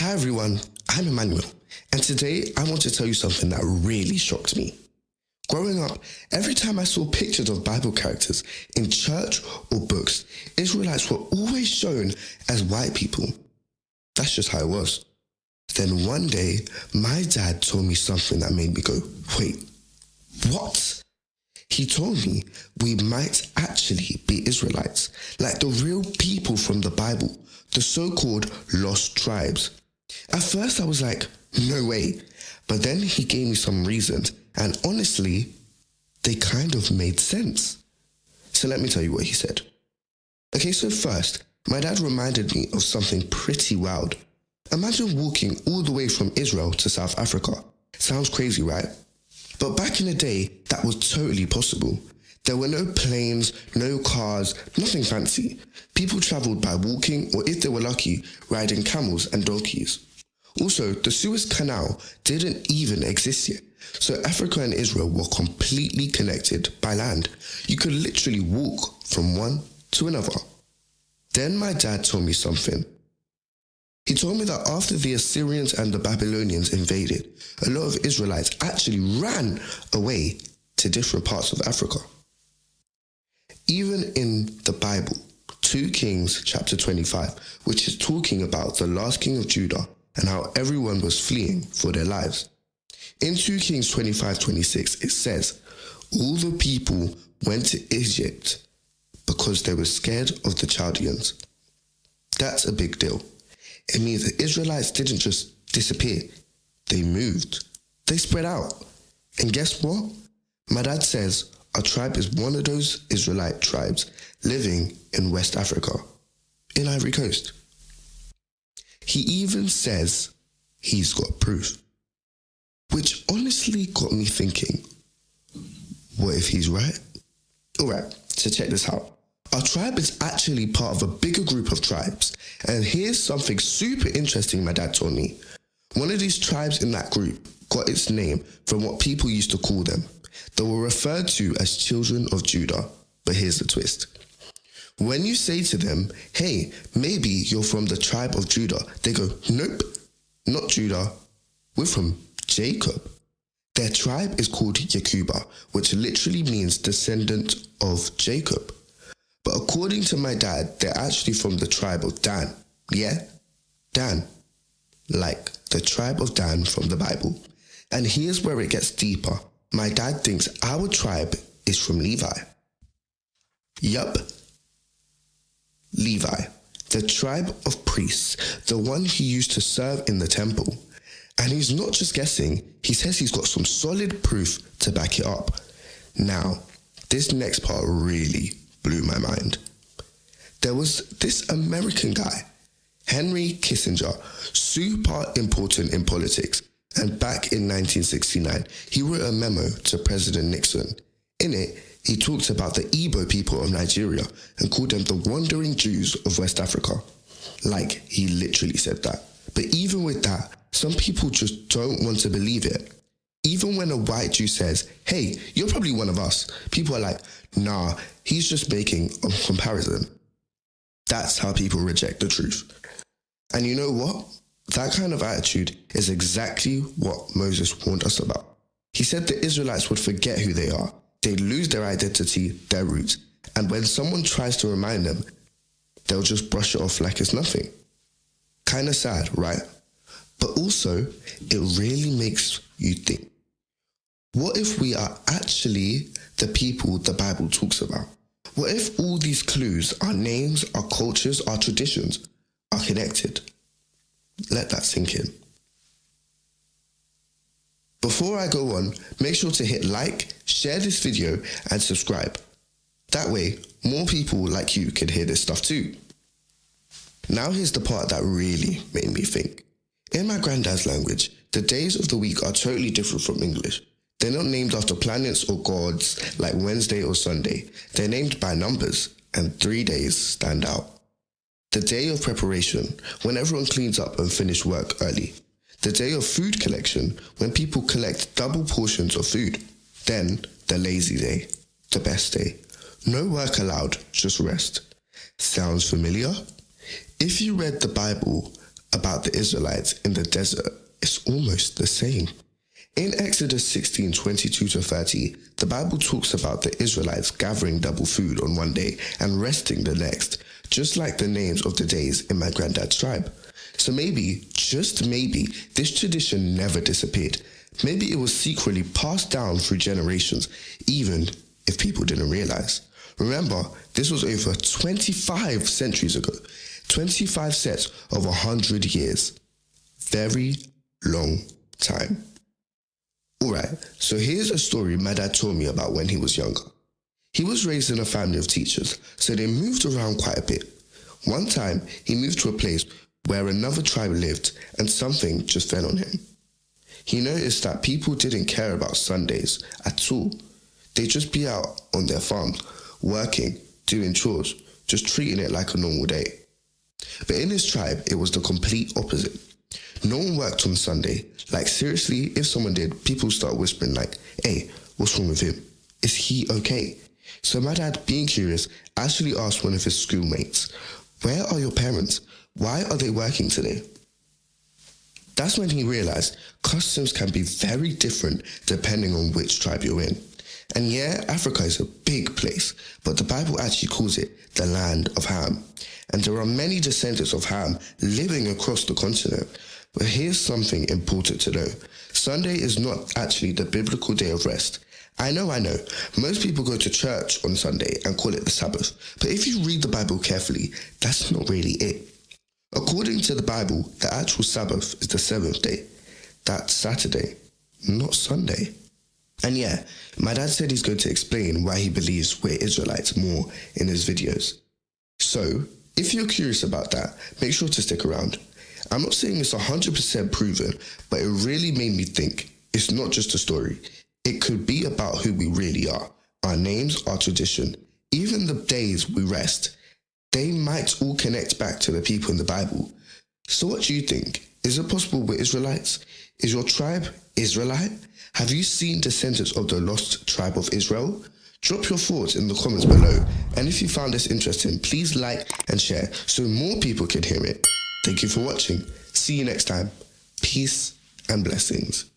Hi everyone, I'm Emmanuel, and today I want to tell you something that really shocked me. Growing up, every time I saw pictures of Bible characters in church or books, Israelites were always shown as white people. That's just how it was. Then one day, my dad told me something that made me go, wait, what? He told me we might actually be Israelites, like the real people from the Bible, the so-called lost tribes. At first I was like, no way. But then he gave me some reasons, and honestly, they kind of made sense. So let me tell you what he said. Okay, so first, my dad reminded me of something pretty wild. Imagine walking all the way from Israel to South Africa. Sounds crazy, right? But back in the day, that was totally possible. There were no planes, no cars, nothing fancy. People traveled by walking, or if they were lucky, riding camels and donkeys. Also, the Suez Canal didn't even exist yet, so Africa and Israel were completely connected by land. You could literally walk from one to another. Then my dad told me something. He told me that after the Assyrians and the Babylonians invaded, a lot of Israelites actually ran away to different parts of Africa. Even in the Bible, 2 Kings chapter 25, which is talking about the last king of Judah and how everyone was fleeing for their lives. In 2 Kings 25:26, it says, all the people went to Egypt because they were scared of the Chaldeans. That's a big deal. It means the Israelites didn't just disappear. They moved. They spread out. And guess what? My dad says our tribe is one of those Israelite tribes living in West Africa, in Ivory Coast. He even says he's got proof, which honestly got me thinking, what if he's right? Alright, so check this out. Our tribe is actually part of a bigger group of tribes, and here's something super interesting my dad told me. One of these tribes in that group got its name from what people used to call them. They were referred to as children of Judah, but here's the twist. When you say to them, hey, maybe you're from the tribe of Judah, they go, nope, not Judah, we're from Jacob. Their tribe is called Yakuba, which literally means descendant of Jacob. But according to my dad, they're actually from the tribe of Dan. Yeah, Dan. Like the tribe of Dan from the Bible. And here's where it gets deeper. My dad thinks our tribe is from Levi. Yup. Levi, the tribe of priests, the one he used to serve in the temple. And he's not just guessing, he says he's got some solid proof to back it up. Now, this next part really blew my mind. There was this American guy, Henry Kissinger, super important in politics. And back in 1969, he wrote a memo to President Nixon. In it, he talked about the Igbo people of Nigeria and called them the wandering Jews of West Africa. Like, he literally said that. But even with that, some people just don't want to believe it. Even when a white Jew says, hey, you're probably one of us, people are like, nah, he's just making a comparison. That's how people reject the truth. And you know what? That kind of attitude is exactly what Moses warned us about. He said the Israelites would forget who they are. They'd lose their identity, their roots. And when someone tries to remind them, they'll just brush it off like it's nothing. Kinda sad, right? But also, it really makes you think. What if we are actually the people the Bible talks about? What if all these clues, our names, our cultures, our traditions, are connected? Let that sink in. Before I go on, make sure to hit like, share this video, and subscribe. That way, more people like you can hear this stuff too. Now here's the part that really made me think. In my granddad's language, the days of the week are totally different from English. They're not named after planets or gods like Wednesday or Sunday. They're named by numbers, and 3 days stand out. The day of preparation, when everyone cleans up and finishes work early. The day of food collection, when people collect double portions of food. Then, the lazy day, the best day. No work allowed, just rest. Sounds familiar? If you read the Bible, about the Israelites in the desert is almost the same. In Exodus 16:22-30, the Bible talks about the Israelites gathering double food on one day and resting the next, just like the names of the days in my granddad's tribe. So maybe, just maybe, this tradition never disappeared. Maybe it was secretly passed down through generations, even if people didn't realize. Remember, this was over 25 centuries ago. 25 sets of 100 years. Very long time. Alright, so here's a story my dad told me about when he was younger. He was raised in a family of teachers, so they moved around quite a bit. One time, he moved to a place where another tribe lived and something just fell on him. He noticed that people didn't care about Sundays at all. They'd just be out on their farms, working, doing chores, just treating it like a normal day. But in his tribe, it was the complete opposite. No one worked on Sunday. Like seriously, if someone did, people start whispering like, hey, what's wrong with him? Is he okay? So my dad, being curious, actually asked one of his schoolmates, where are your parents? Why are they working today? That's when he realized customs can be very different depending on which tribe you're in. And yeah, Africa is a big place, but the Bible actually calls it the land of Ham. And there are many descendants of Ham living across the continent. But here's something important to know. Sunday is not actually the biblical day of rest. I know. Most people go to church on Sunday and call it the Sabbath. But if you read the Bible carefully, that's not really it. According to the Bible, the actual Sabbath is the seventh day. That's Saturday, not Sunday. And yeah, my dad said he's going to explain why he believes we're Israelites more in his videos. So, if you're curious about that, make sure to stick around. I'm not saying it's 100% proven, but it really made me think it's not just a story. It could be about who we really are. Our names, our tradition, even the days we rest. They might all connect back to the people in the Bible. So what do you think? Is it possible we're Israelites? Is your tribe Israelite? Have you seen descendants of the lost tribe of Israel? Drop your thoughts in the comments below. And if you found this interesting, please like and share so more people can hear it. Thank you for watching. See you next time. Peace and blessings.